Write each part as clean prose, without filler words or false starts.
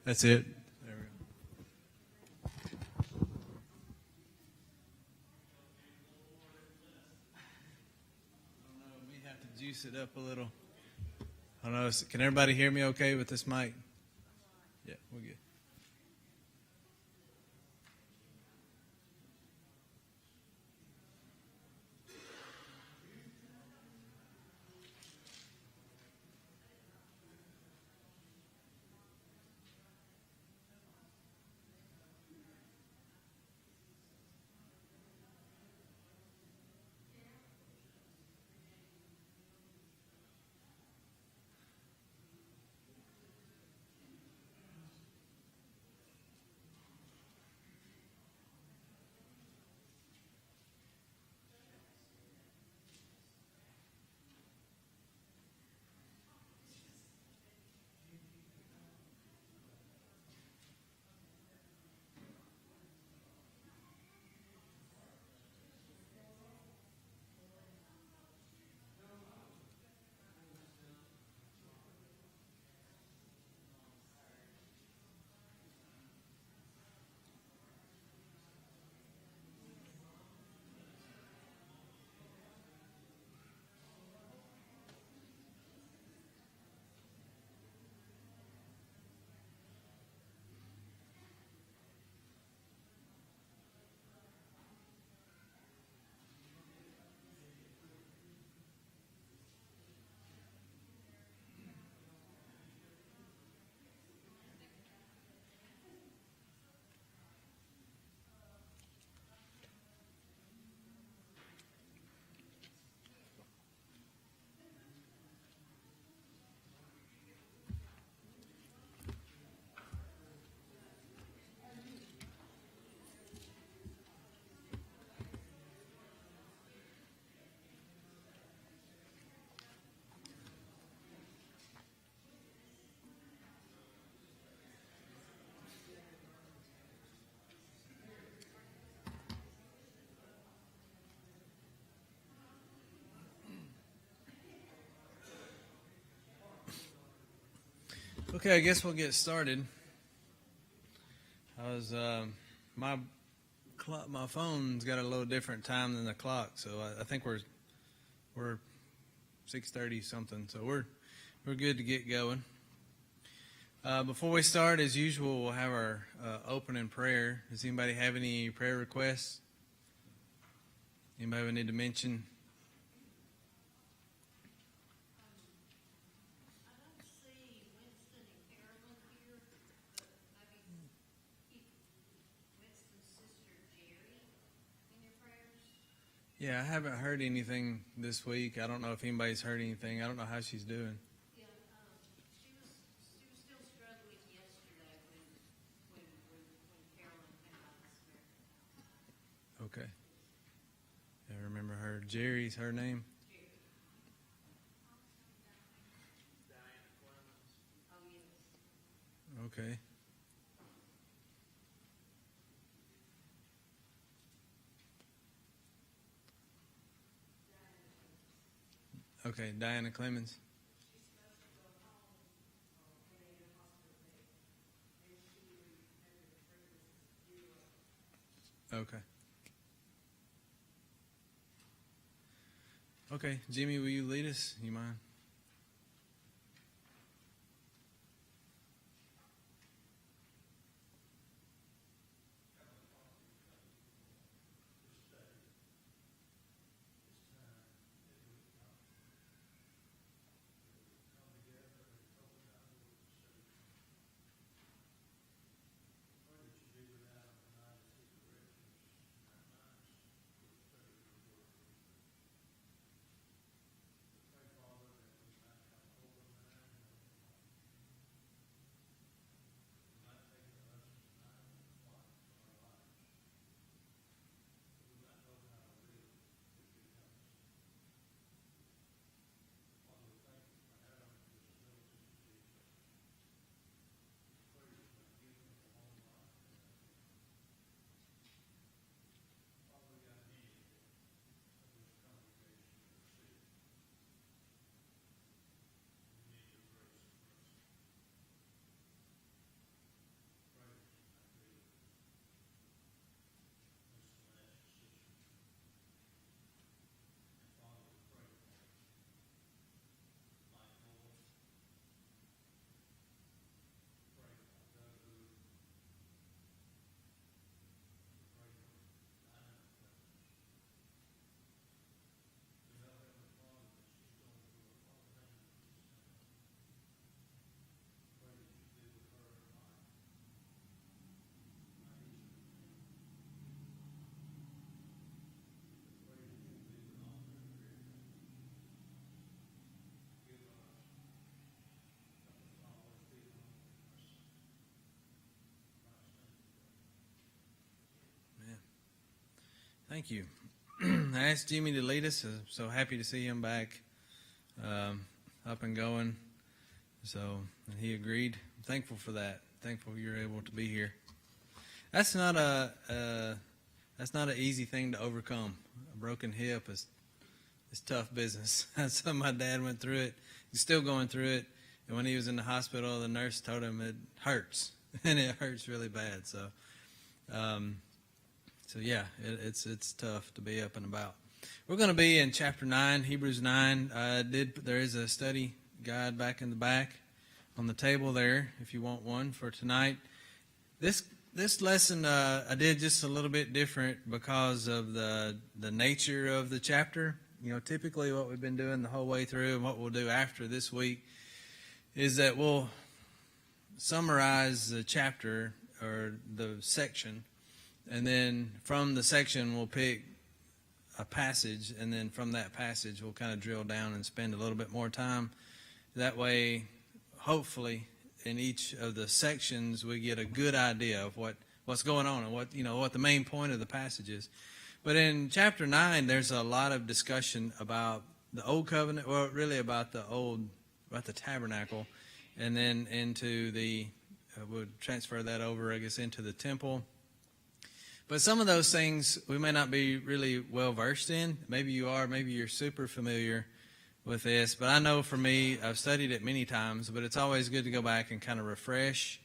That's it. There we go. We have to juice it up a little. I don't know. Can everybody hear me okay with this mic? Yeah, we're good. Okay, I guess we'll get started. I was my my phone's got a little different time than the clock, so I think we're 6:30 something. So we're good to get going. Before we start, as usual, we'll have our opening prayer. Does anybody have any prayer requests? Anybody we need to mention? Yeah, I haven't heard anything this week. I don't know if anybody's heard anything. I don't know how she's doing. Yeah, she was still struggling yesterday when Carolyn came out this morning. Okay. I remember her. Jerry's her name. Oh, yes. Okay. Okay, Diana Clemens. Okay. Okay, Jimmy, will you lead us? You mind? Thank you. I asked Jimmy to lead us. So happy to see him back up and going. And he agreed. I'm thankful for that. Thankful you're able to be here. That's not an easy thing to overcome. A broken hip is tough business. So my dad went through it. He's still going through it. And when he was in the hospital, the nurse told him it hurts, and it hurts really bad. So yeah, it's tough to be up and about. We're going to be in chapter 9, Hebrews 9. There is a study guide back in the back on the table there, if you want one for tonight. This lesson I did just a little bit different because of the nature of the chapter. You know, typically what we've been doing the whole way through and what we'll do after this week is that we'll summarize the chapter or the section, and then from the section we'll pick a passage, and then from that passage we'll kind of drill down and spend a little bit more time. That way, hopefully, in each of the sections we get a good idea of what's going on and what the main point of the passage is. But in chapter 9, there's a lot of discussion about the old covenant, or really about the tabernacle, and then into we'll transfer that over, I guess, into the temple. But some of those things we may not be really well versed in. Maybe you are, maybe you're super familiar with this. But I know for me, I've studied it many times, but it's always good to go back and kind of refresh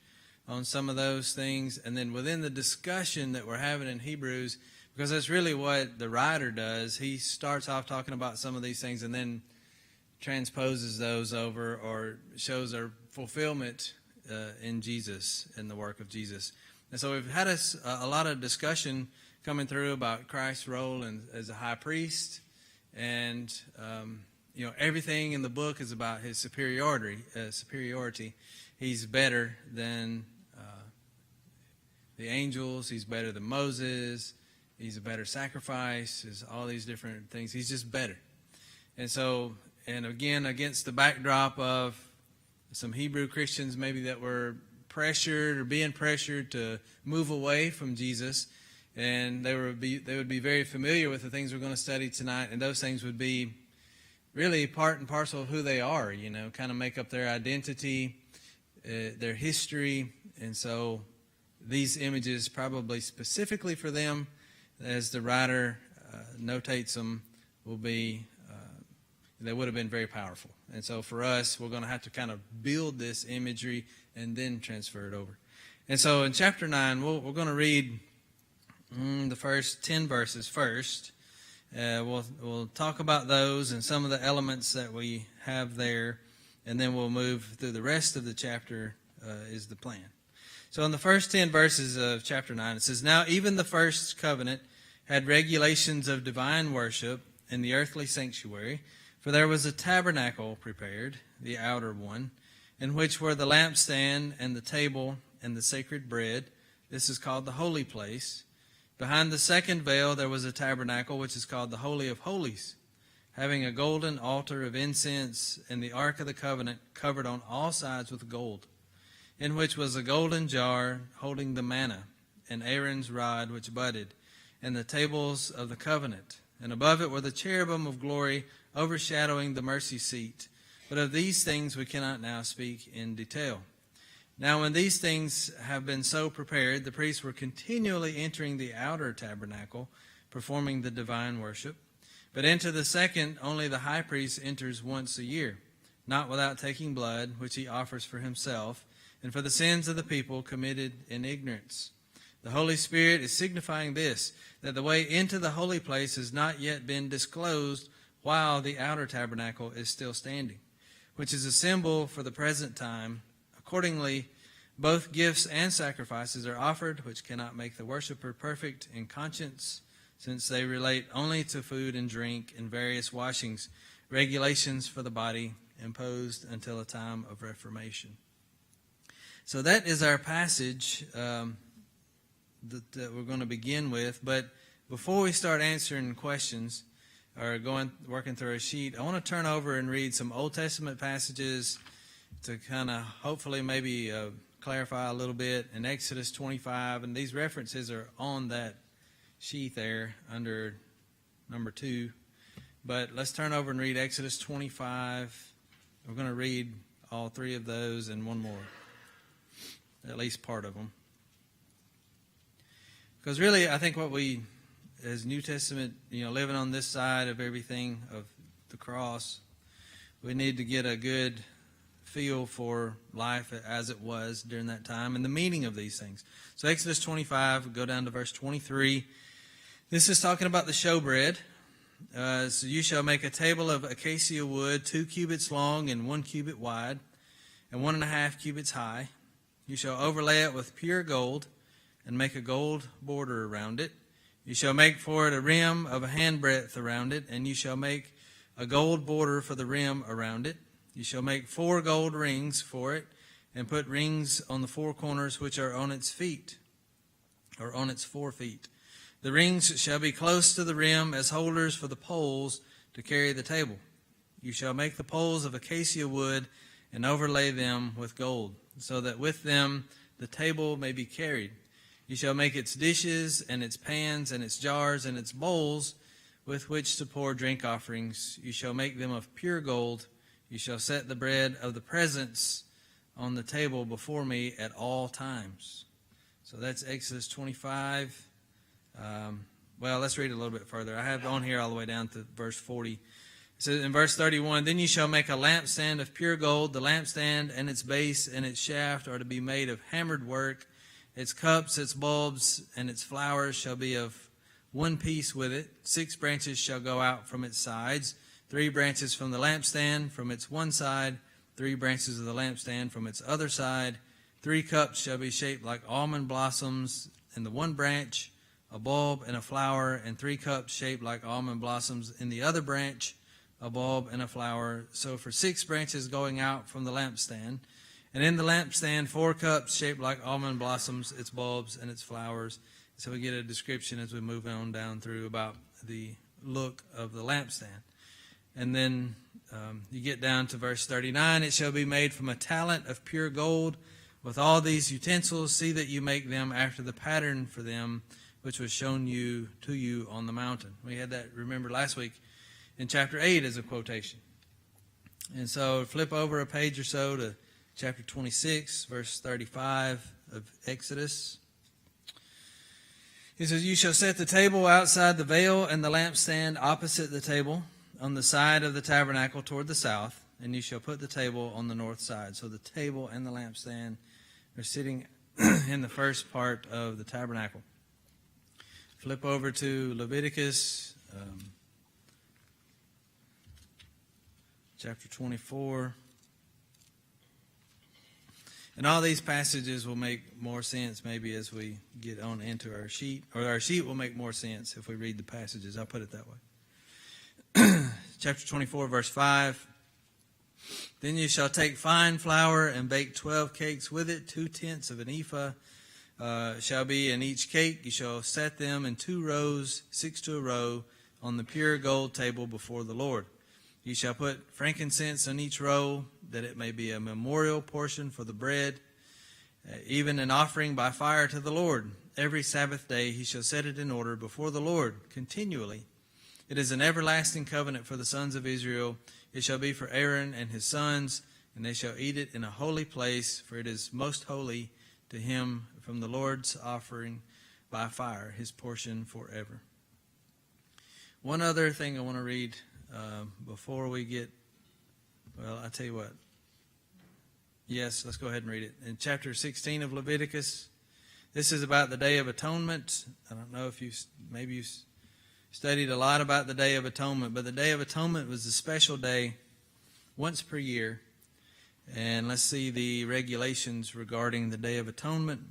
on some of those things. And then within the discussion that we're having in Hebrews, because that's really what the writer does, he starts off talking about some of these things and then transposes those over or shows their fulfillment in Jesus, in the work of Jesus. And so we've had a lot of discussion coming through about Christ's role as a high priest, and everything in the book is about his superiority. He's better than the angels. He's better than Moses. He's a better sacrifice. There's all these different things. He's just better. And so, and again, against the backdrop of some Hebrew Christians maybe that were pressured or being pressured to move away from Jesus, and they would be very familiar with the things we're going to study tonight, and those things would be really part and parcel of who they are, kind of make up their identity, their history. And so these images, probably specifically for them, as the writer notates them, will be, they would have been very powerful. And so for us, we're going to have to kind of build this imagery and then transfer it over. And so in chapter 9, we're going to read the first 10 verses first. We'll talk about those and some of the elements that we have there, and then we'll move through the rest of the chapter is the plan. So in the first 10 verses of chapter 9, it says, "Now even the first covenant had regulations of divine worship in the earthly sanctuary, for there was a tabernacle prepared, the outer one, in which were the lampstand and the table and the sacred bread. This is called the holy place. Behind the second veil there was a tabernacle, which is called the Holy of Holies, having a golden altar of incense, and the ark of the covenant covered on all sides with gold, in which was a golden jar holding the manna, and Aaron's rod which budded, and the tables of the covenant. And above it were the cherubim of glory overshadowing the mercy seat. But of these things we cannot now speak in detail. Now when these things have been so prepared, the priests were continually entering the outer tabernacle, performing the divine worship. But into the second only the high priest enters once a year, not without taking blood, which he offers for himself, and for the sins of the people committed in ignorance. The Holy Spirit is signifying this, that the way into the holy place has not yet been disclosed while the outer tabernacle is still standing, which is a symbol for the present time. Accordingly, both gifts and sacrifices are offered, which cannot make the worshiper perfect in conscience, since they relate only to food and drink and various washings, regulations for the body imposed until a time of reformation." So that is our passage that we're going to begin with. But before we start answering questions or working through a sheet, I want to turn over and read some Old Testament passages to kind of hopefully maybe clarify a little bit in Exodus 25. And these references are on that sheet there under number 2. But let's turn over and read Exodus 25. We're going to read all 3 of those and one more, at least part of them. Because really, I think what we, as New Testament, living on this side of everything of the cross, we need to get a good feel for life as it was during that time and the meaning of these things. So Exodus 25, go down to verse 23. This is talking about the showbread. So you shall make a table of acacia wood, 2 cubits long and 1 cubit wide, and 1.5 cubits high. You shall overlay it with pure gold, and make a gold border around it. You shall make for it a rim of a handbreadth around it, and you shall make a gold border for the rim around it. You shall make 4 gold rings for it, and put rings on the 4 corners which are on its feet, or on its 4 feet. The rings shall be close to the rim as holders for the poles to carry the table. You shall make the poles of acacia wood, and overlay them with gold, so that with them the table may be carried. You shall make its dishes, and its pans, and its jars, and its bowls, with which to pour drink offerings. You shall make them of pure gold. You shall set the bread of the presence on the table before me at all times. So that's Exodus 25. Well, let's read a little bit further. I have on here all the way down to verse 40. It says in verse 31, Then you shall make a lampstand of pure gold. The lampstand and its base and its shaft are to be made of hammered work. Its cups, its bulbs, and its flowers shall be of one piece with it. 6 branches shall go out from its sides, 3 branches from the lampstand from its one side, 3 branches of the lampstand from its other side. 3 cups shall be shaped like almond blossoms in the one branch, a bulb and a flower, and 3 cups shaped like almond blossoms in the other branch, a bulb and a flower. So for 6 branches going out from the lampstand. And in the lampstand, 4 cups shaped like almond blossoms, its bulbs and its flowers. So we get a description as we move on down through about the look of the lampstand. And then you get down to verse 39. It shall be made from a talent of pure gold. With all these utensils, see that you make them after the pattern for them, which was shown to you on the mountain. We had that, remember, last week in chapter 8 as a quotation. And so flip over a page or so to chapter 26, verse 35 of Exodus. It says, You shall set the table outside the veil and the lampstand opposite the table on the side of the tabernacle toward the south, and you shall put the table on the north side. So the table and the lampstand are sitting in the first part of the tabernacle. Flip over to Leviticus chapter 24. And all these passages will make more sense maybe as we get on into our sheet, or our sheet will make more sense if we read the passages. I'll put it that way. Chapter 24, verse 5. Then you shall take fine flour and bake 12 cakes with it. 2/10 of an ephah shall be in each cake. You shall set them in 2 rows, 6 to a row, on the pure gold table before the Lord. You shall put frankincense on each row, that it may be a memorial portion for the bread, even an offering by fire to the Lord. Every Sabbath day he shall set it in order before the Lord continually. It is an everlasting covenant for the sons of Israel. It shall be for Aaron and his sons, and they shall eat it in a holy place, for it is most holy to him from the Lord's offering by fire, his portion forever. One other thing I want to read before we get, well, I tell you what. Yes, let's go ahead and read it. In chapter 16 of Leviticus, this is about the Day of Atonement. I don't know if maybe you've studied a lot about the Day of Atonement, but the Day of Atonement was a special day once per year. And let's see the regulations regarding the Day of Atonement.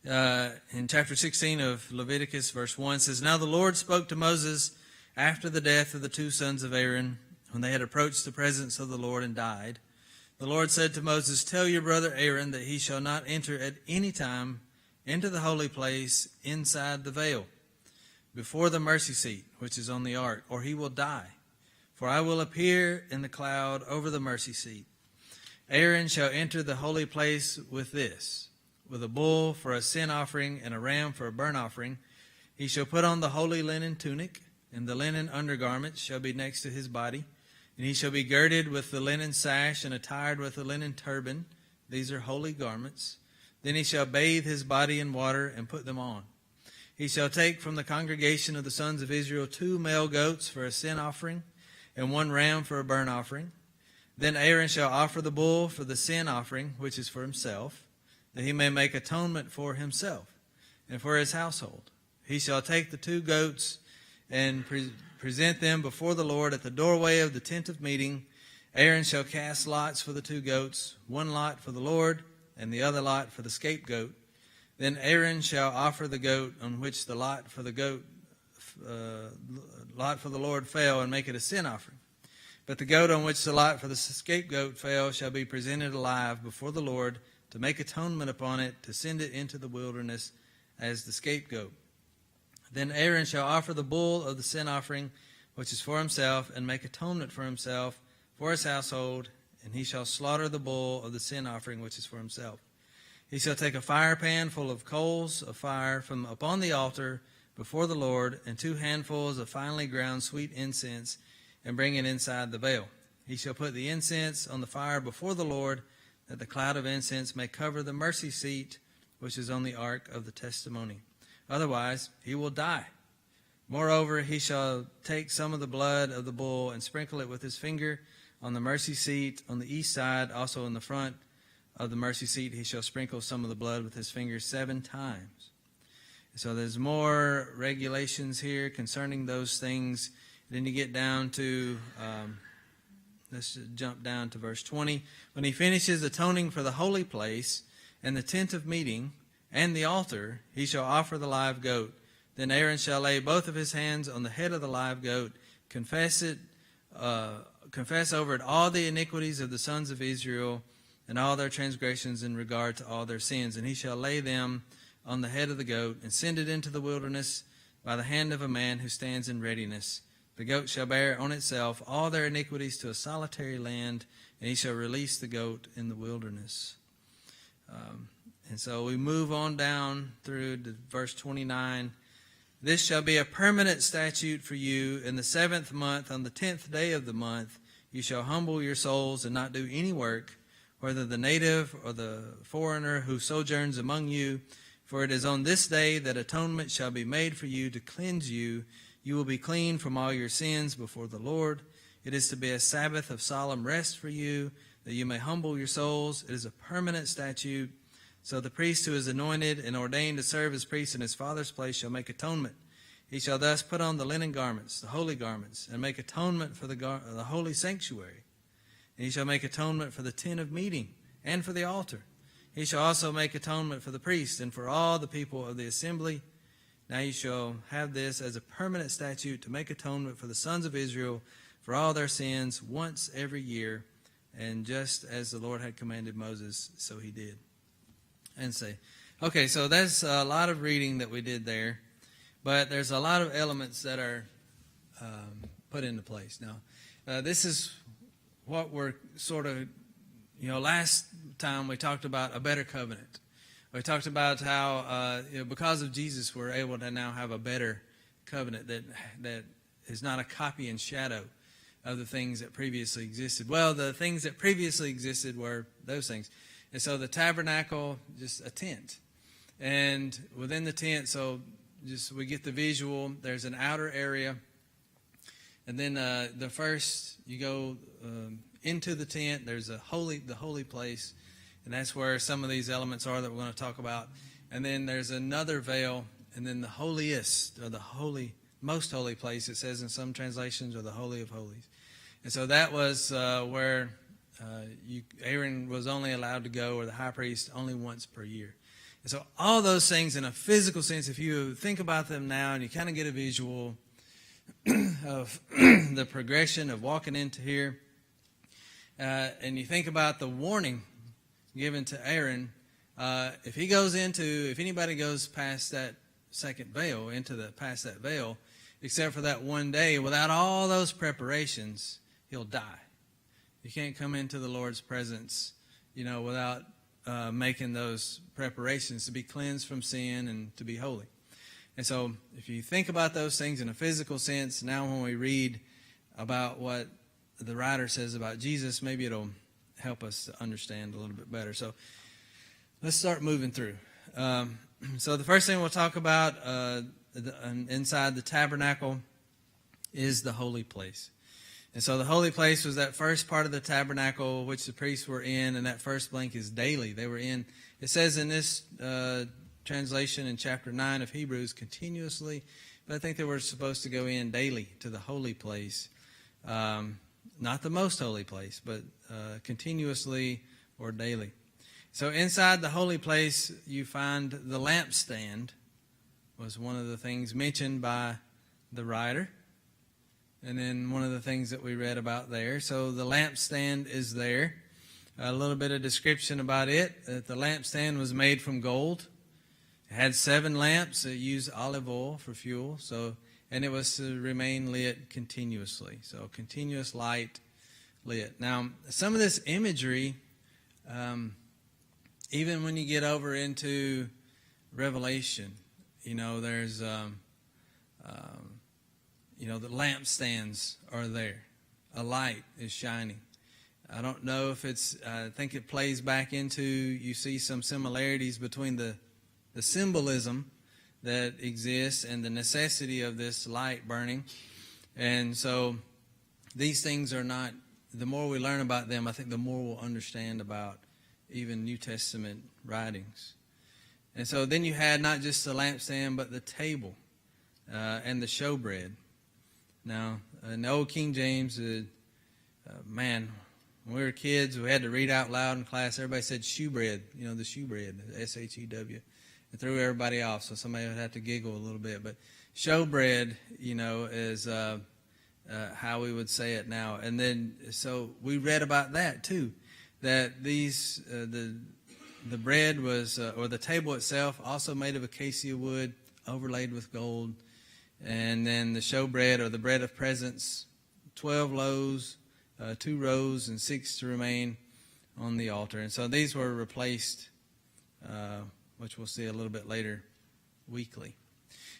In chapter 16 of Leviticus, verse 1 says, Now the Lord spoke to Moses after the death of the 2 sons of Aaron, when they had approached the presence of the Lord and died. The Lord said to Moses, Tell your brother Aaron that he shall not enter at any time into the holy place inside the veil, before the mercy seat, which is on the ark, or he will die. For I will appear in the cloud over the mercy seat. Aaron shall enter the holy place with this, with a bull for a sin offering and a ram for a burnt offering, He shall put on the holy linen tunic, and the linen undergarments shall be next to his body. And he shall be girded with the linen sash, and attired with the linen turban. These are holy garments. Then he shall bathe his body in water, and put them on. He shall take from the congregation of the sons of Israel 2 male goats for a sin offering, and 1 ram for a burnt offering. Then Aaron shall offer the bull for the sin offering, which is for himself, that he may make atonement for himself and for his household. He shall take the 2 goats and present them before the Lord at the doorway of the tent of meeting. Aaron shall cast lots for the 2 goats, 1 lot for the Lord, and the other lot for the scapegoat. Then Aaron shall offer the goat on which the lot for the Lord fell, and make it a sin offering. But the goat on which the lot for the scapegoat fell shall be presented alive before the Lord, to make atonement upon it, to send it into the wilderness as the scapegoat. Then Aaron shall offer the bull of the sin offering, which is for himself, and make atonement for himself, for his household, and he shall slaughter the bull of the sin offering, which is for himself. He shall take a fire pan full of coals of fire from upon the altar before the Lord, and 2 handfuls of finely ground sweet incense, and bring it inside the veil. He shall put the incense on the fire before the Lord, that the cloud of incense may cover the mercy seat, which is on the ark of the testimony. Otherwise, he will die. Moreover, he shall take some of the blood of the bull and sprinkle it with his finger on the mercy seat on the east side. Also in the front of the mercy seat, he shall sprinkle some of the blood with his finger 7 times. So there's more regulations here concerning those things. Then you get down to, let's jump down to verse 20. When he finishes atoning for the holy place and the tent of meeting and the altar, he shall offer the live goat. Then Aaron shall lay both of his hands on the head of the live goat, confess over it all the iniquities of the sons of Israel and all their transgressions in regard to all their sins. And he shall lay them on the head of the goat, and send it into the wilderness by the hand of a man who stands in readiness. The goat shall bear on itself all their iniquities to a solitary land, and he shall release the goat in the wilderness. And so we move on down through to verse 29. This shall be a permanent statute for you. In the 7th month, on the 10th day of the month, you shall humble your souls and not do any work, whether the native or the foreigner who sojourns among you. For it is on this day that atonement shall be made for you to cleanse you. You will be clean from all your sins before the Lord. It is to be a Sabbath of solemn rest for you, that you may humble your souls. It is a permanent statute. So the priest who is anointed and ordained to serve as priest in his father's place shall make atonement. He shall thus put on the linen garments, the holy garments, and make atonement for the holy sanctuary. And he shall make atonement for the tent of meeting and for the altar. He shall also make atonement for the priest and for all the people of the assembly. Now you shall have this as a permanent statute, to make atonement for the sons of Israel for all their sins once every year. And just as the Lord had commanded Moses, so he did. And say, okay, so that's a lot of reading that we did there. But there's a lot of elements that are put into place. Now, this is what we're sort of, last time we talked about a better covenant. We talked about how, because of Jesus, we're able to now have a better covenant that is not a copy and shadow of the things that previously existed. Well, the things that previously existed were those things. And so the tabernacle, just a tent. And within the tent, so just we get the visual, there's an outer area. And then the first, you go into the tent, there's the holy place. And that's where some of these elements are that we're going to talk about. And then there's another veil, and then the holiest, or the most holy place, it says in some translations, or the Holy of Holies. And so that was where Aaron was only allowed to go, or the high priest, only once per year. And so all those things in a physical sense, if you think about them now and you kind of get a visual of the progression of walking into here, and you think about the warning given to Aaron, if anybody goes past that second veil, past that veil, except for that one day, without all those preparations, he'll die. You can't come into the Lord's presence, without making those preparations to be cleansed from sin and to be holy. And so if you think about those things in a physical sense, now when we read about what the writer says about Jesus, maybe it'll help us to understand a little bit better. So let's start moving through. So the first thing we'll talk about inside the tabernacle is the holy place. And so the holy place was that first part of the tabernacle which the priests were in, and that first blank is daily. They were in, it says in this translation in chapter 9 of Hebrews, continuously, but I think they were supposed to go in daily to the holy place. Not the most holy place, but continuously or daily. So inside the holy place, you find the lampstand was one of the things mentioned by the writer. And then one of the things that we read about there. So the lampstand is there. A little bit of description about it. That the lampstand was made from gold. It had 7 lamps that used olive oil for fuel. And it was to remain lit continuously. So continuous light lit. Now, some of this imagery, even when you get over into Revelation, there's the lampstands are there. A light is shining. I don't know if I think it plays back into, you see some similarities between the symbolism that exists and the necessity of this light burning. And so these things are not, the more we learn about them, I think the more we'll understand about even New Testament writings. And so then you had not just the lampstand, but the table and the showbread. Now, in the old King James, when we were kids, we had to read out loud in class. Everybody said shewbread, the shewbread, S-H-E-W. It threw everybody off, so somebody would have to giggle a little bit. But showbread, is how we would say it now. And then, so we read about that too, that these, the bread was, or the table itself, also made of acacia wood, overlaid with gold. And then the showbread, or the bread of presence, 12 loaves, 2 rows, and 6 to remain on the altar. And so these were replaced, which we'll see a little bit later, weekly.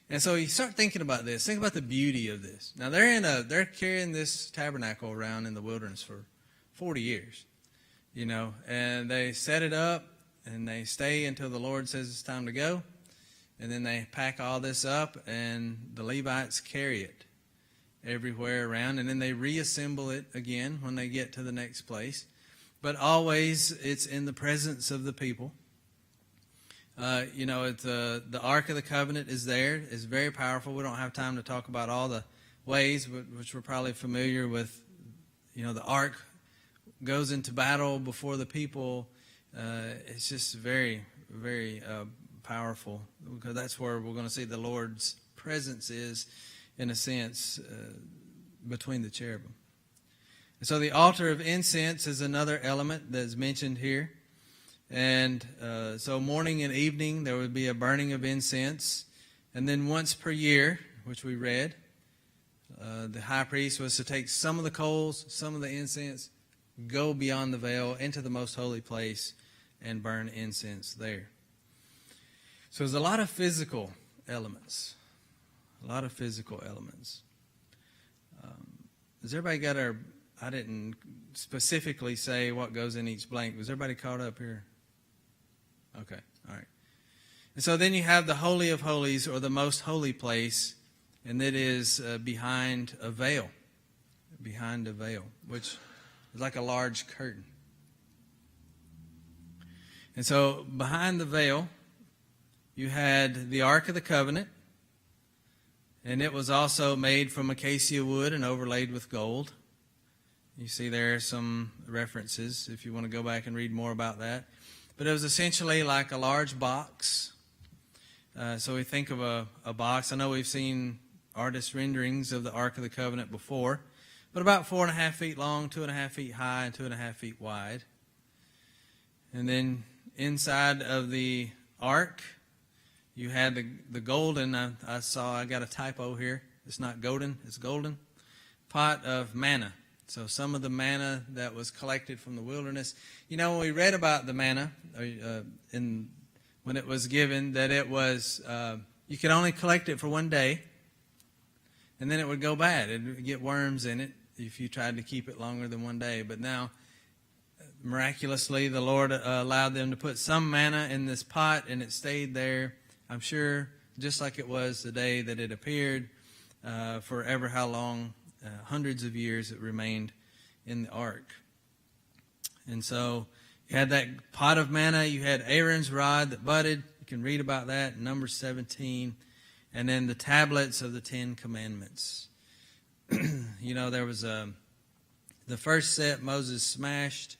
And so you start thinking about this. Think about the beauty of this. Now they're carrying this tabernacle around in the wilderness for 40 years, and they set it up and they stay until the Lord says it's time to go. And then they pack all this up, and the Levites carry it everywhere around, and then they reassemble it again when they get to the next place. But always it's in the presence of the people. The Ark of the Covenant is there. It's very powerful. We don't have time to talk about all the ways, which we're probably familiar with. The Ark goes into battle before the people. It's just very, very powerful, because that's where we're going to see the Lord's presence is, in a sense, between the cherubim. And so the altar of incense is another element that's mentioned here. And so morning and evening there would be a burning of incense. And then once per year, which we read, the high priest was to take some of the coals, some of the incense, go beyond the veil into the most holy place and burn incense there. So there's a lot of physical elements. Has everybody got I didn't specifically say what goes in each blank. Was everybody caught up here? Okay, all right. And so then you have the Holy of Holies, or the most holy place, and that is behind a veil, which is like a large curtain. And so behind the veil, you had the Ark of the Covenant, and it was also made from acacia wood and overlaid with gold. You see there are some references if you want to go back and read more about that. But it was essentially like a large box. So we think of a box. I know we've seen artist renderings of the Ark of the Covenant before, but about 4.5 feet long, 2.5 feet high, and 2.5 feet wide. And then inside of the Ark, you had the golden, I got a typo here. It's not golden, it's golden. Pot of manna. So some of the manna that was collected from the wilderness. When we read about the manna, when it was given, that it was, you could only collect it for one day, and then it would go bad. It would get worms in it if you tried to keep it longer than one day. But now, miraculously, the Lord allowed them to put some manna in this pot, and it stayed there, I'm sure, just like it was the day that it appeared, forever how long, hundreds of years it remained in the ark. And so you had that pot of manna, you had Aaron's rod that budded. You can read about that in Numbers 17. And then the tablets of the Ten Commandments. There was the first set Moses smashed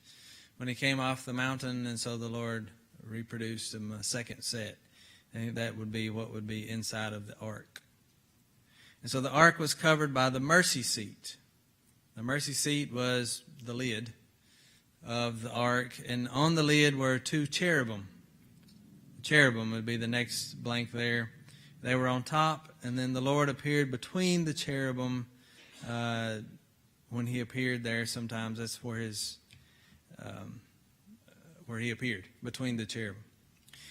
when he came off the mountain, and so the Lord reproduced him a second set. And that would be what would be inside of the ark. And so the ark was covered by the mercy seat. The mercy seat was the lid of the ark, and on the lid were two cherubim. The cherubim would be the next blank there. They were on top, and then the Lord appeared between the cherubim. When he appeared there, sometimes that's where he appeared, between the cherubim.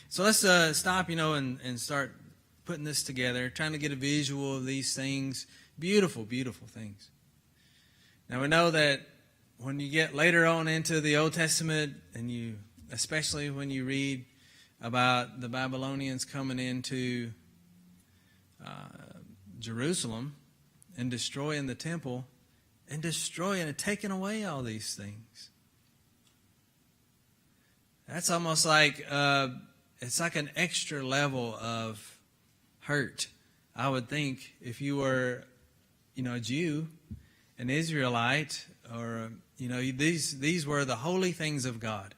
So let's stop, and start putting this together, trying to get a visual of these things. Beautiful, beautiful things. Now we know that when you get later on into the Old Testament, and especially when you read about the Babylonians coming into Jerusalem and destroying the temple and destroying and taking away all these things. That's almost like it's like an extra level of hurt. I would think if you were, a Jew, an Israelite, or these were the holy things of God,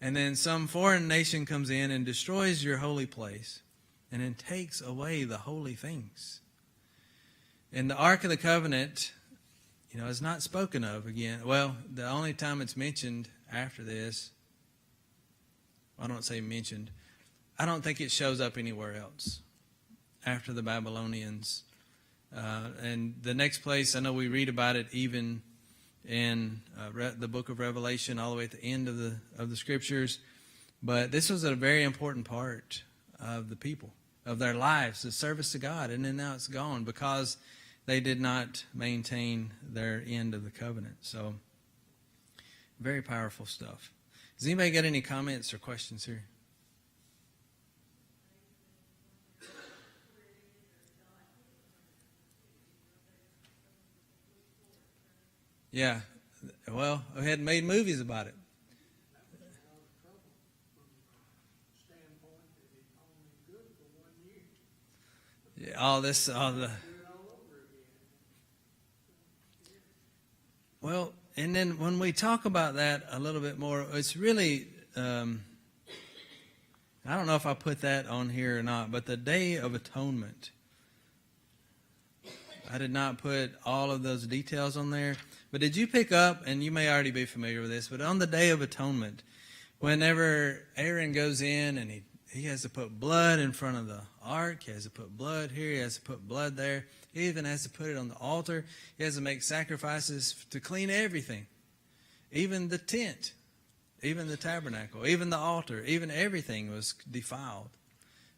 and then some foreign nation comes in and destroys your holy place, and then takes away the holy things. And the Ark of the Covenant, is not spoken of again. Well, the only time it's mentioned after this, I don't say mentioned, I don't think it shows up anywhere else after the Babylonians. And the next place, I know we read about it even in the book of Revelation, all the way at the end of the Scriptures. But this was a very important part of the people, of their lives, the service to God. And then now it's gone because they did not maintain their end of the covenant. So, very powerful stuff. Does anybody got any comments or questions here? Yeah. Well, we had made movies about it. Yeah, all the. Well, and then when we talk about that a little bit more, it's really, I don't know if I put that on here or not, but the Day of Atonement. I did not put all of those details on there. But did you pick up, and you may already be familiar with this, but on the Day of Atonement, whenever Aaron goes in and he has to put blood in front of the ark, he has to put blood here, he has to put blood there, he even has to put it on the altar, he has to make sacrifices to clean everything, even the tent, even the tabernacle, even the altar, even everything was defiled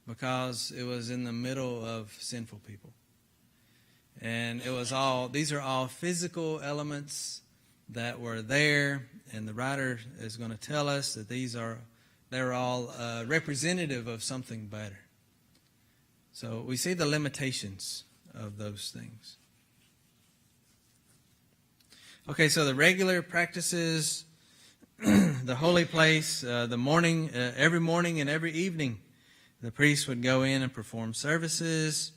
because it was in the middle of sinful people. And these are all physical elements that were there, and the writer is going to tell us that they're all representative of something better. So we see the limitations of those things. Okay, so the regular practices, the holy place, the morning, every morning and every evening, the priest would go in and perform services.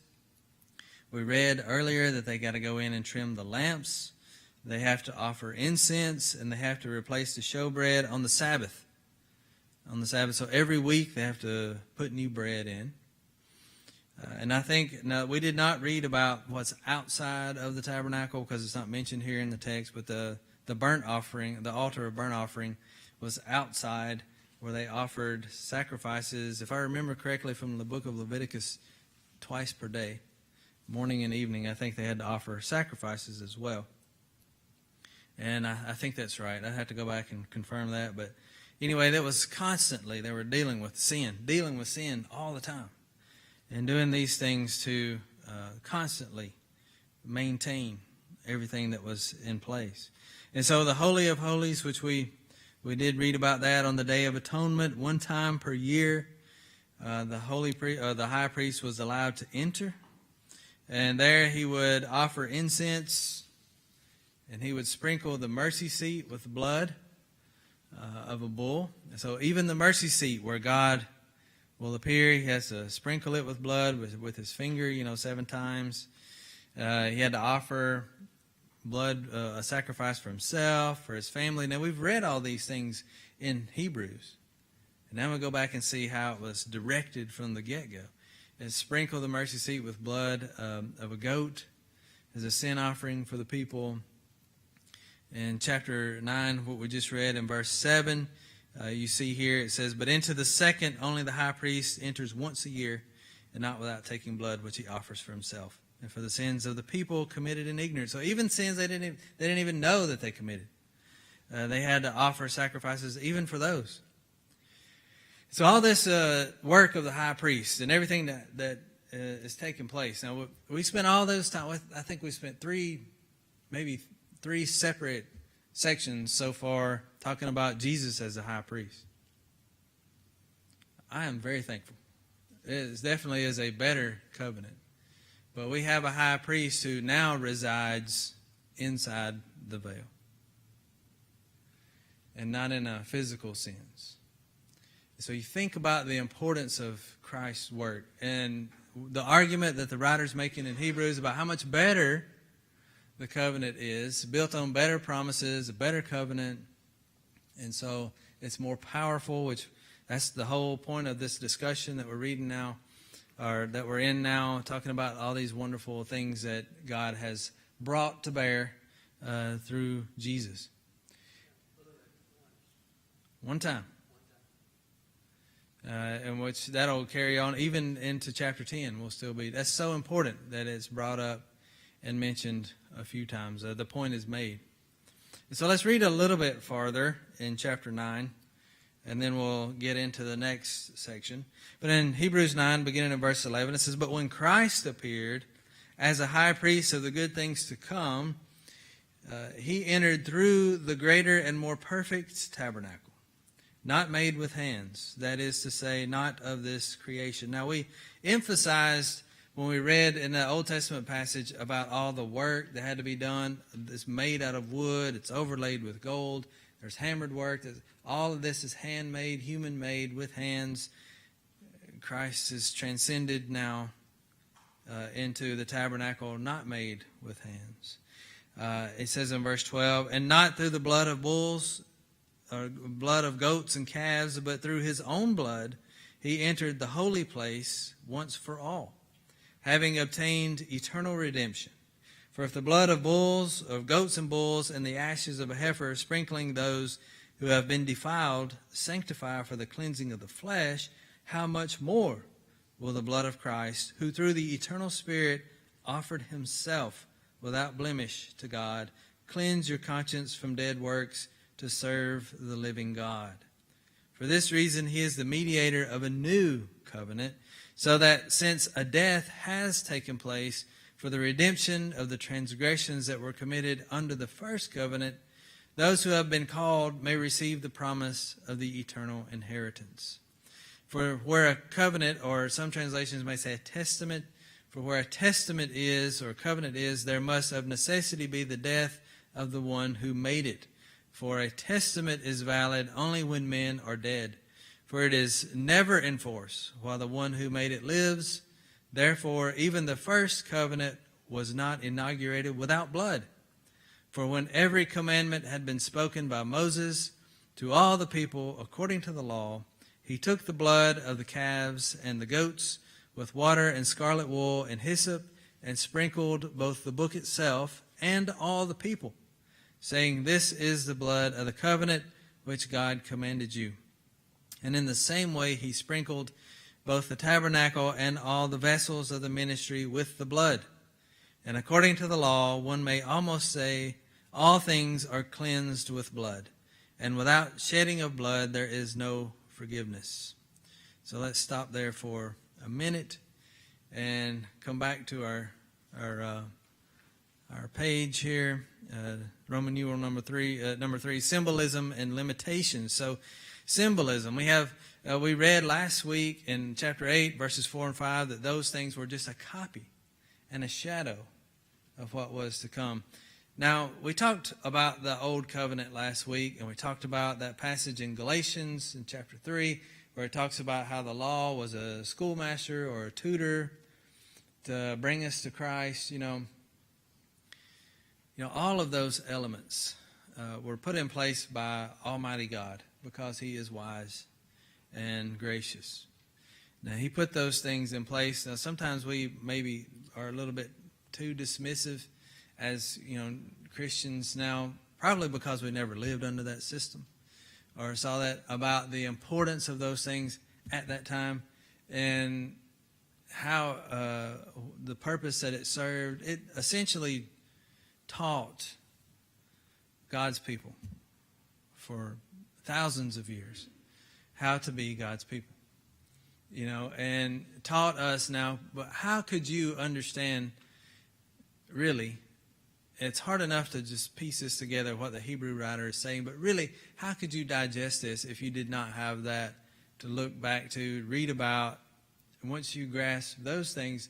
We read earlier that they got to go in and trim the lamps. They have to offer incense, and they have to replace the showbread on the Sabbath. So every week they have to put new bread in. And I think, now we did not read about what's outside of the tabernacle because it's not mentioned here in the text, but the burnt offering, the altar of burnt offering was outside where they offered sacrifices, if I remember correctly from the book of Leviticus, twice per day. Morning and evening, I think they had to offer sacrifices as well. And I think that's right. I'd have to go back and confirm that. But anyway, that was constantly, they were dealing with sin all the time. and doing these things to constantly maintain everything that was in place. And so the Holy of Holies, which we did read about that on the Day of Atonement, one time per year, the high priest was allowed to enter, and there he would offer incense, and he would sprinkle the mercy seat with blood of a bull. And so even the mercy seat where God will appear, he has to sprinkle it with blood with his finger, 7 times. He had to offer blood, a sacrifice for himself, for his family. Now, we've read all these things in Hebrews. And now we'll go back and see how it was directed from the get-go. And sprinkle the mercy seat with blood of a goat as a sin offering for the people. In chapter 9, what we just read in verse 7, you see here it says, "But into the second only the high priest enters once a year, and not without taking blood, which he offers for himself, and for the sins of the people committed in ignorance." So even sins they didn't even know that they committed. They had to offer sacrifices even for those. So all this work of the high priest and everything that is taking place. Now, we spent all those time, I think we spent maybe three separate sections so far talking about Jesus as the high priest. I am very thankful. It definitely is a better covenant. But we have a high priest who now resides inside the veil, and not in a physical sense. So you think about the importance of Christ's work and the argument that the writer's making in Hebrews about how much better the covenant is, built on better promises, a better covenant. And so it's more powerful, which that's the whole point of this discussion that we're reading now, or that we're in now, talking about all these wonderful things that God has brought to bear through Jesus. One time. In which that'll carry on even into chapter 10 will still be. That's so important that it's brought up and mentioned a few times. The point is made. And so let's read a little bit farther in chapter 9, and then we'll get into the next section. But in Hebrews 9, beginning in verse 11, it says, "But when Christ appeared as a high priest of the good things to come, he entered through the greater and more perfect tabernacle, not made with hands, that is to say, not of this creation." Now, we emphasized when we read in the Old Testament passage about all the work that had to be done. It's made out of wood. It's overlaid with gold. There's hammered work. All of this is handmade, human-made, with hands. Christ is transcended now into the tabernacle not made with hands. It says in verse 12, "And not through the blood of bulls, or blood of goats and calves, but through his own blood he entered the holy place once for all, having obtained eternal redemption. For if the blood of bulls, of goats and bulls, and the ashes of a heifer, sprinkling those who have been defiled, sanctify for the cleansing of the flesh, how much more will the blood of Christ, who through the eternal Spirit offered himself without blemish to God, cleanse your conscience from dead works to serve the living God. For this reason he is the mediator of a new covenant, so that since a death has taken place for the redemption of the transgressions that were committed under the first covenant, those who have been called may receive the promise of the eternal inheritance. For where a covenant, or some translations may say a testament, for where a testament is, or a covenant is, there must of necessity be the death of the one who made it. For a testament is valid only when men are dead. For it is never in force while the one who made it lives. Therefore, even the first covenant was not inaugurated without blood. For when every commandment had been spoken by Moses to all the people according to the law, he took the blood of the calves and the goats with water and scarlet wool and hyssop, and sprinkled both the book itself and all the people, saying, "This is the blood of the covenant which God commanded you." And in the same way he sprinkled both the tabernacle and all the vessels of the ministry with the blood. And according to the law, one may almost say, all things are cleansed with blood, and without shedding of blood there is no forgiveness. So let's stop there for a minute and come back to our page here, Roman numeral number three, symbolism and limitations. So, symbolism. We read last week in chapter 8, verses 4 and 5, that those things were just a copy and a shadow of what was to come. Now, we talked about the Old Covenant last week, and we talked about that passage in Galatians in chapter 3, where it talks about how the law was a schoolmaster or a tutor to bring us to Christ. All of those elements were put in place by Almighty God because He is wise and gracious. Now, He put those things in place. Now, sometimes we maybe are a little bit too dismissive as Christians now, probably because we never lived under that system or saw that about the importance of those things at that time and how the purpose that it served. It essentially taught God's people for thousands of years how to be God's people, and taught us now. But how could you understand, really? It's hard enough to just piece this together, what the Hebrew writer is saying, but really, how could you digest this if you did not have that to look back to, read about, and once you grasp those things,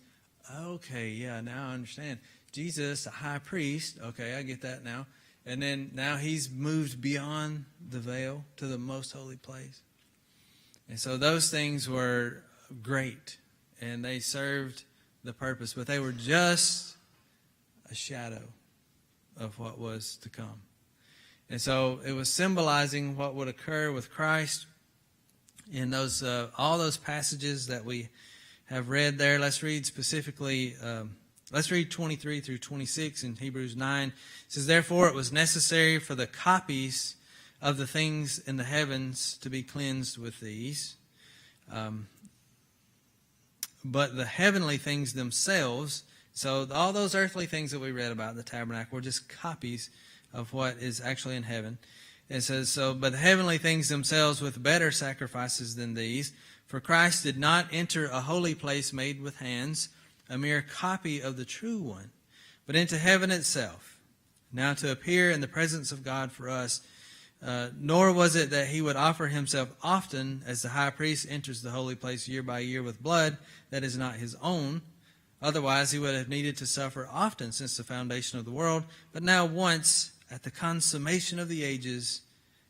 okay, yeah, now I understand. Jesus, a high priest, okay, I get that now. And then now He's moved beyond the veil to the most holy place. And so those things were great, and they served the purpose, but they were just a shadow of what was to come. And so it was symbolizing what would occur with Christ in those all those passages that we have read there. Let's read specifically, let's read 23 through 26 in Hebrews 9. It says, "Therefore it was necessary for the copies of the things in the heavens to be cleansed with these. But the heavenly things themselves," so all those earthly things that we read about, the tabernacle, were just copies of what is actually in heaven. It says, "But the heavenly things themselves with better sacrifices than these. For Christ did not enter a holy place made with hands, a mere copy of the true one, but into heaven itself, now to appear in the presence of God for us. Nor was it that He would offer Himself often, as the high priest enters the holy place year by year with blood that is not his own. Otherwise He would have needed to suffer often since the foundation of the world. But now once, at the consummation of the ages,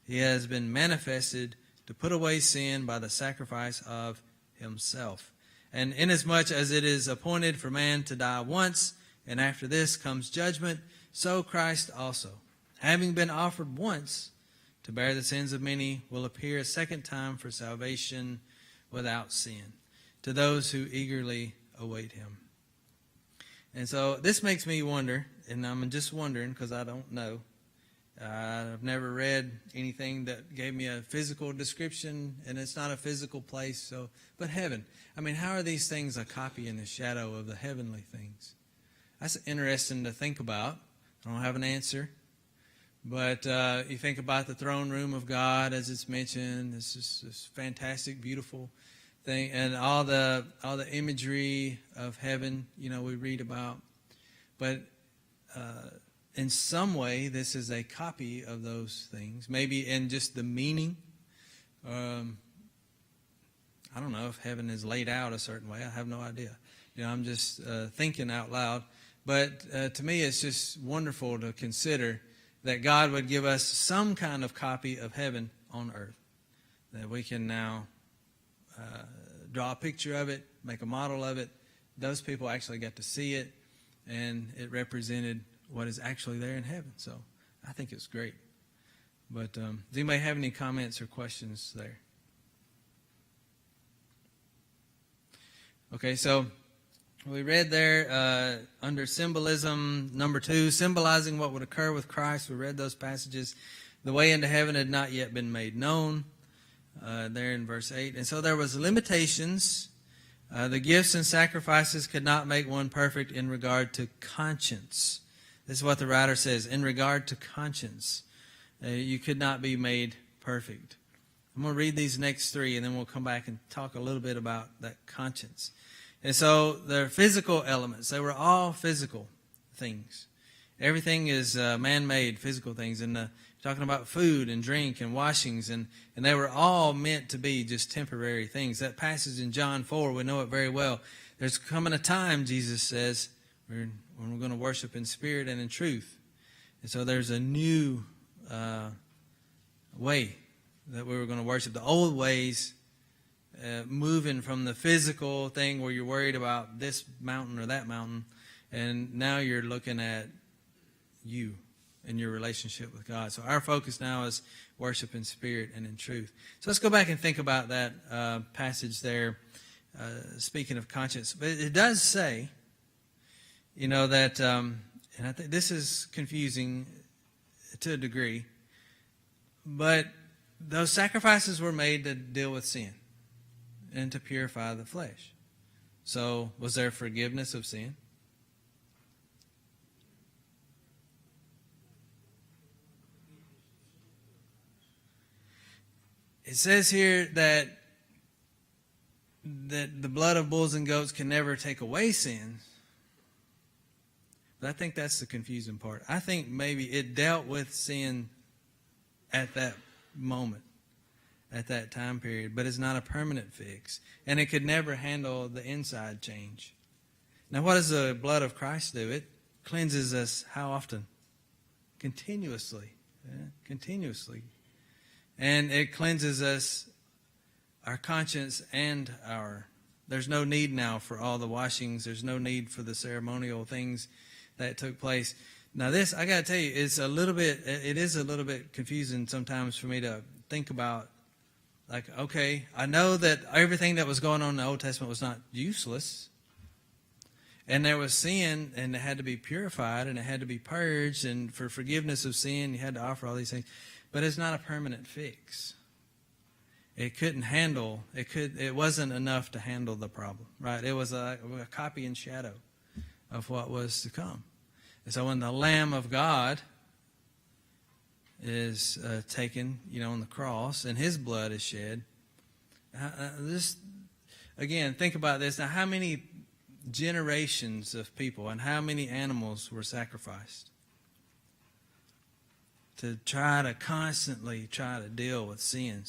He has been manifested to put away sin by the sacrifice of Himself. And inasmuch as it is appointed for man to die once, and after this comes judgment, so Christ also, having been offered once to bear the sins of many, will appear a second time for salvation without sin, to those who eagerly await Him." And so this makes me wonder, and I'm just wondering because I don't know. I've never read anything that gave me a physical description, and it's not a physical place. But heaven, how are these things a copy and a shadow of the heavenly things? That's interesting to think about. I don't have an answer. But you think about the throne room of God, as it's mentioned. It's just this fantastic, beautiful thing, and all the imagery of heaven, we read about. But in some way, this is a copy of those things. Maybe in just the meaning. I don't know if heaven is laid out a certain way. I have no idea. I'm just thinking out loud. But to me, it's just wonderful to consider that God would give us some kind of copy of heaven on earth, that we can now draw a picture of it, make a model of it. Those people actually got to see it, and it represented what is actually there in heaven. So I think it's great. But does anybody have any comments or questions there? Okay, so we read there under symbolism, number 2, symbolizing what would occur with Christ. We read those passages. The way into heaven had not yet been made known, there in verse 8. And so there was limitations. The gifts and sacrifices could not make one perfect in regard to conscience. This is what the writer says, in regard to conscience. You could not be made perfect. I'm going to read these next 3, and then we'll come back and talk a little bit about that conscience. And so they're physical elements. They were all physical things. Everything is man-made, physical things. And talking about food and drink and washings, and they were all meant to be just temporary things. That passage in John 4, we know it very well. There's coming a time, Jesus says, when we're going to worship in spirit and in truth. And so there's a new way that we were going to worship. The old ways, moving from the physical thing where you're worried about this mountain or that mountain, and now you're looking at you and your relationship with God. So our focus now is worship in spirit and in truth. So let's go back and think about that passage there, speaking of conscience. But it does say, that, and I think this is confusing to a degree, but those sacrifices were made to deal with sin and to purify the flesh. So was there forgiveness of sin? It says here that the blood of bulls and goats can never take away sins. But I think that's the confusing part. I think maybe it dealt with sin at that moment, at that time period, but it's not a permanent fix. And it could never handle the inside change. Now, what does the blood of Christ do? It cleanses us how often? Continuously. Yeah, continuously. And it cleanses us, our conscience and there's no need now for all the washings. There's no need for the ceremonial things that took place. Now this, I got to tell you, it is a little bit confusing sometimes for me to think about, like, okay, I know that everything that was going on in the Old Testament was not useless. And there was sin, and it had to be purified, and it had to be purged, and for forgiveness of sin, you had to offer all these things. But it's not a permanent fix. It couldn't handle, it wasn't enough to handle the problem, right? It was a copy and shadow of what was to come. And so when the Lamb of God is taken, on the cross, and his blood is shed, again, think about this. Now, how many generations of people and how many animals were sacrificed to constantly try to deal with sin?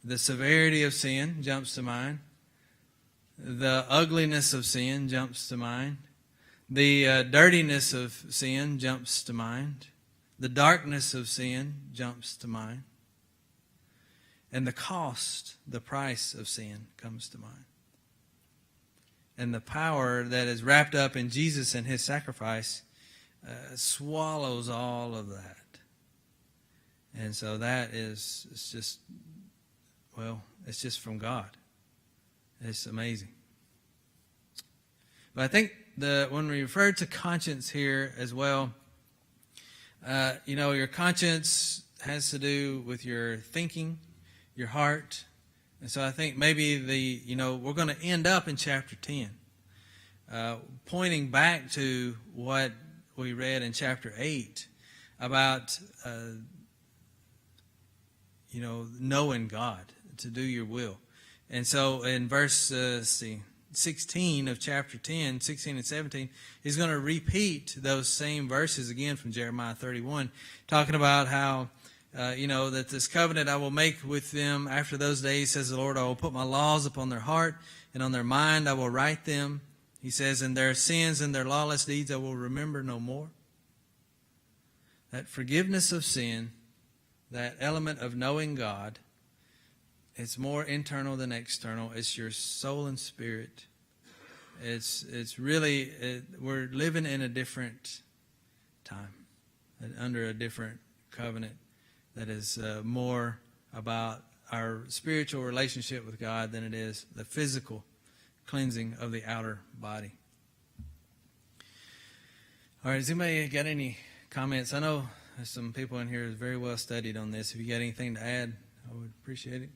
The severity of sin jumps to mind. The ugliness of sin jumps to mind. The dirtiness of sin jumps to mind. The darkness of sin jumps to mind. And the cost, the price of sin comes to mind. And the power that is wrapped up in Jesus and his sacrifice swallows all of that. And so that it's just from God. It's amazing. But I think when we refer to conscience here as well, your conscience has to do with your thinking, your heart. And so I think maybe we're going to end up in chapter 10, pointing back to what we read in chapter 8 about, knowing God, to do your will. And so in verse 16 of chapter 10, 16 and 17, he's going to repeat those same verses again from Jeremiah 31, talking about how, that this covenant I will make with them after those days, says the Lord, I will put my laws upon their heart, and on their mind I will write them. He says, and their sins and their lawless deeds I will remember no more. That forgiveness of sin, that element of knowing God, it's more internal than external. It's your soul and spirit. It's really, we're living in a different time, under a different covenant that is more about our spiritual relationship with God than it is the physical cleansing of the outer body. All right, has anybody got any comments? I know there's some people in here who's very well studied on this. If you got anything to add, I would appreciate it.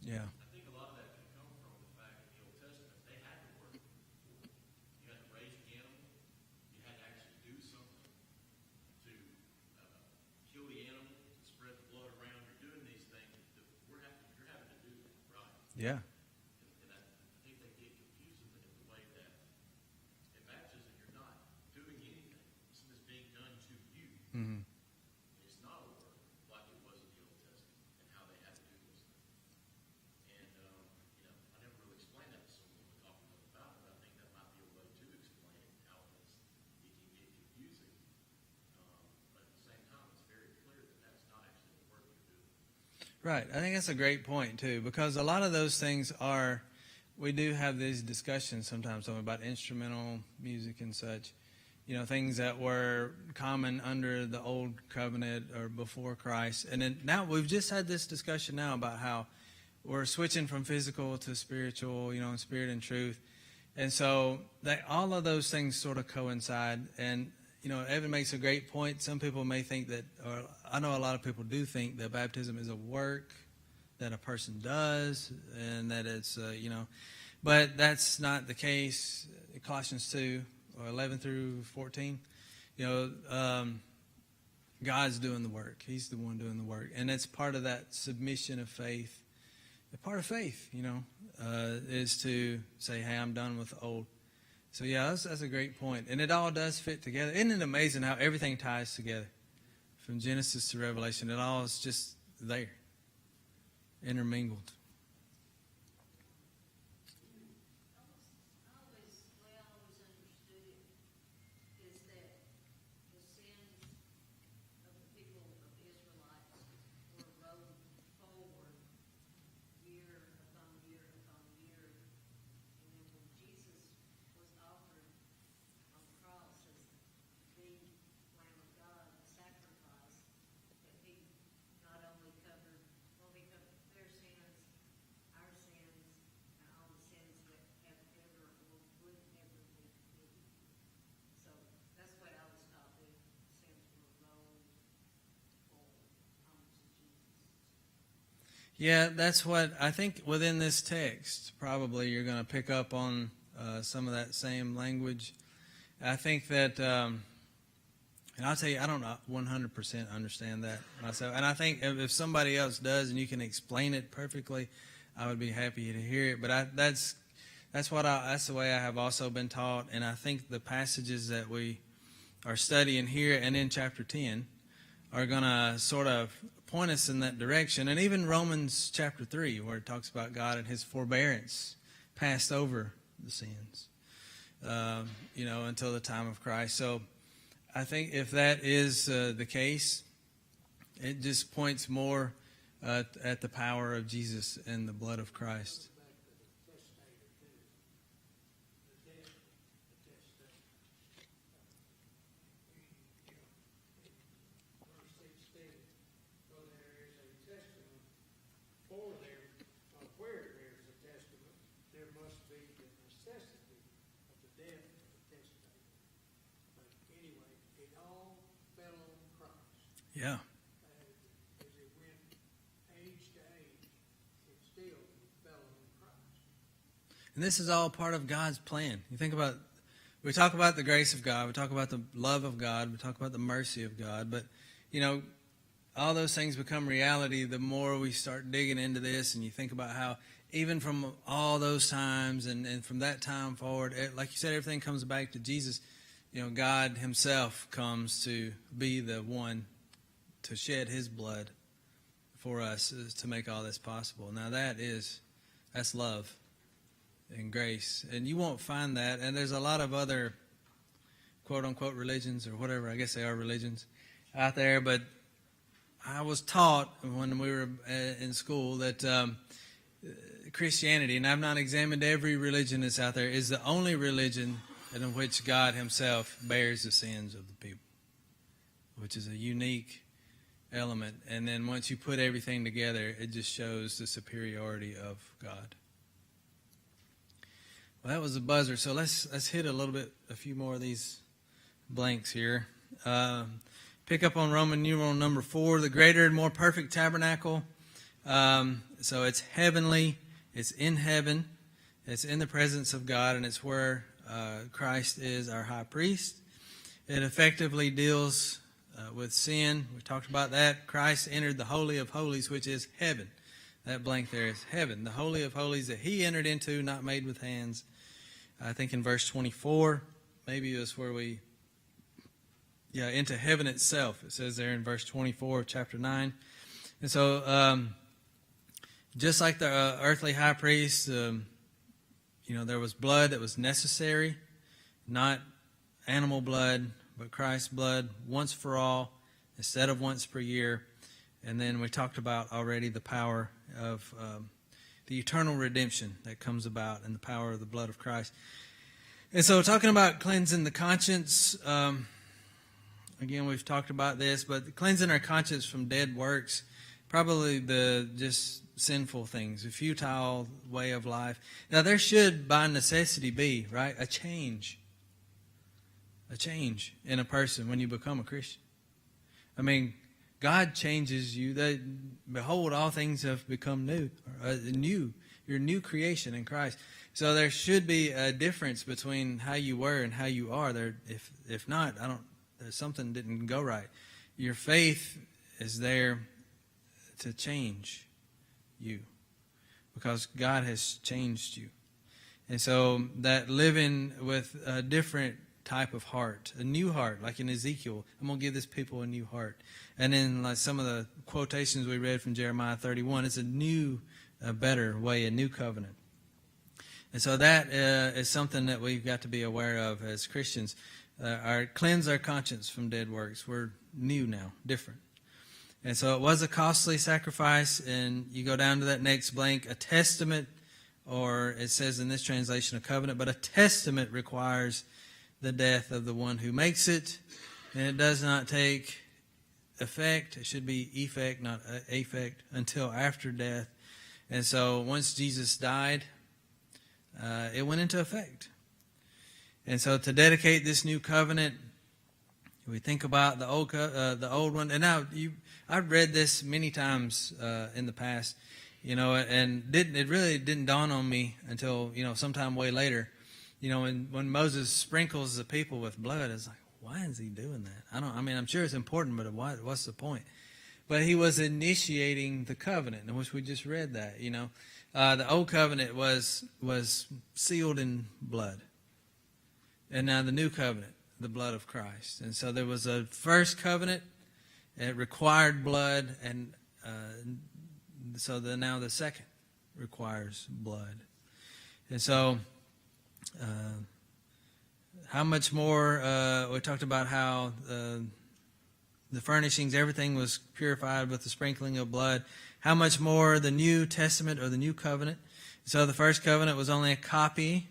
Yeah. I think a lot of that can come from the fact that the Old Testament, they had to work. Yeah. And I think they get confused in the way that in baptism, you're not doing anything. It's just being done to you. Mm-hmm. It's not a word like it was in the Old Testament and how they had to do those things. And, I never really explained that to someone when talking to them about it. I think that might be a way to explain how it can get confusing. But at the same time, it's very clear that that's not actually the work you're doing. Right. I think that's a great point, too, because a lot of those things are, we do have these discussions sometimes about instrumental music and such, things that were common under the old covenant or before Christ. And then now we've just had this discussion now about how we're switching from physical to spiritual, in spirit and truth. And so all of those things sort of coincide. And, Evan makes a great point. Some people may think that, or I know a lot of people do think that baptism is a work that a person does and that it's, but that's not the case. Colossians 2, or 11 through 14, God's doing the work. He's the one doing the work. And it's part of that submission of faith. A part of faith, is to say, hey, I'm done with the old. So, yeah, that's a great point. And it all does fit together. Isn't it amazing how everything ties together? From Genesis to Revelation, it all is just there, intermingled. The way I always understood it is that the sins of the people of Israelites were rolled forward year upon year upon year. And then when Jesus was offered on the cross as the Lamb of God, the sacrifice, that he not only covered their sins, our sins, and all the sins that have ever or would ever be committed. So that's what I was taught, that sins were rolled forward onto Jesus. Yeah, that's what I think within this text, probably you're going to pick up on some of that same language. I think that, and I'll tell you, I don't 100% understand that myself. And I think if somebody else does and you can explain it perfectly, I would be happy to hear it. But that's the way I have also been taught. And I think the passages that we are studying here and in chapter 10 are going to sort of point us in that direction. And even Romans chapter 3, where it talks about God and his forbearance passed over the sins, until the time of Christ. So I think if that is the case, it just points more at the power of Jesus and the blood of Christ. Yeah. As it went age to age, it still fell on Christ. And this is all part of God's plan. You think about, we talk about the grace of God, we talk about the love of God, we talk about the mercy of God, but, all those things become reality the more we start digging into this, and you think about how even from all those times and from that time forward, like you said, everything comes back to Jesus. God himself comes to be the one to shed his blood for us to make all this possible. Now that's love and grace. And you won't find that. And there's a lot of other quote unquote religions or whatever, I guess they are religions out there. But I was taught when we were in school that Christianity, and I've not examined every religion that's out there, is the only religion in which God himself bears the sins of the people, which is a unique element. And then once you put everything together, it just shows the superiority of God. Well, that was a buzzer, so let's hit a few more of these blanks here. Pick up on Roman numeral number 4, the greater and more perfect tabernacle. So it's heavenly, it's in heaven, it's in the presence of God, and it's where Christ is our high priest. It effectively deals with sin. We talked about that. Christ entered the Holy of Holies, which is heaven. That blank there is heaven, the Holy of Holies that he entered into, not made with hands. I think in verse 24, maybe it's where into heaven itself. It says there in verse 24 of chapter 9. And so, just like the earthly high priest, there was blood that was necessary, not animal blood, but Christ's blood once for all instead of once per year. And then we talked about already the power of the eternal redemption that comes about and the power of the blood of Christ. And so talking about cleansing the conscience, again, we've talked about this, but cleansing our conscience from dead works, probably the just sinful things, a futile way of life. Now, there should by necessity be, right, a change in a person when you become a Christian. I mean, God changes you. Behold, all things have become new. You're a new creation in Christ. So there should be a difference between how you were and how you are. There, if not, something didn't go right. Your faith is there to change you because God has changed you. And so that living with a different type of heart, a new heart, like in Ezekiel, I'm going to give this people a new heart. And then like some of the quotations we read from Jeremiah 31, it's a better way, a new covenant. And so that is something that we've got to be aware of as Christians. Cleanse our conscience from dead works. We're new now, different. And so it was a costly sacrifice, and you go down to that next blank, a testament, or it says in this translation a covenant, but a testament requires the death of the one who makes it, and it does not take effect. It should be effect, not affect, until after death. And so once Jesus died, it went into effect. And so to dedicate this new covenant, we think about the old one. And now I've read this many times in the past, and it really didn't dawn on me until sometime way later. When Moses sprinkles the people with blood, it's like, why is he doing that? I'm sure it's important, but what's the point? But he was initiating the covenant, in which we just read that. The old covenant was sealed in blood, and now the new covenant, the blood of Christ. And so there was a first covenant, it required blood, and so now the second requires blood. And so how much more, we talked about how the furnishings, everything was purified with the sprinkling of blood. How much more the New Testament or the New Covenant? So the first covenant was only a copy,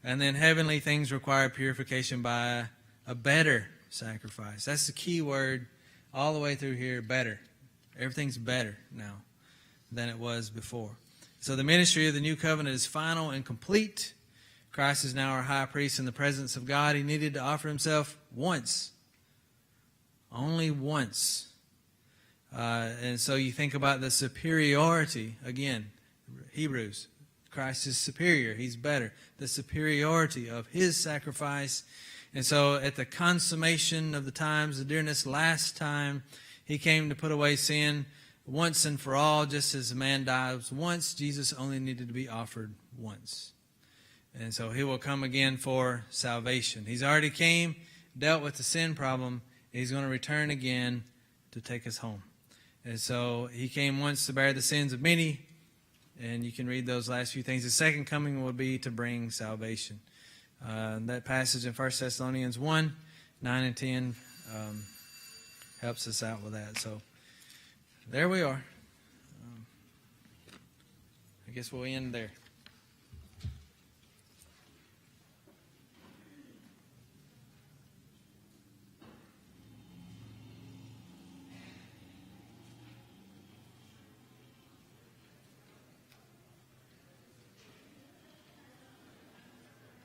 and then heavenly things require purification by a better sacrifice. That's the key word all the way through here, better. Everything's better now than it was before. So the ministry of the New Covenant is final and complete. Christ is now our high priest in the presence of God. He needed to offer himself once. Only once. And so you think about the superiority, again, Hebrews. Christ is superior. He's better. The superiority of his sacrifice. And so at the consummation of the times, during this last time, he came to put away sin once and for all, just as a man dies once. Jesus only needed to be offered once. And so he will come again for salvation. He's already came, dealt with the sin problem. He's going to return again to take us home. And so he came once to bear the sins of many. And you can read those last few things. The second coming will be to bring salvation. That passage in 1 Thessalonians 1, 9 and 10 helps us out with that. So there we are. I guess we'll end there.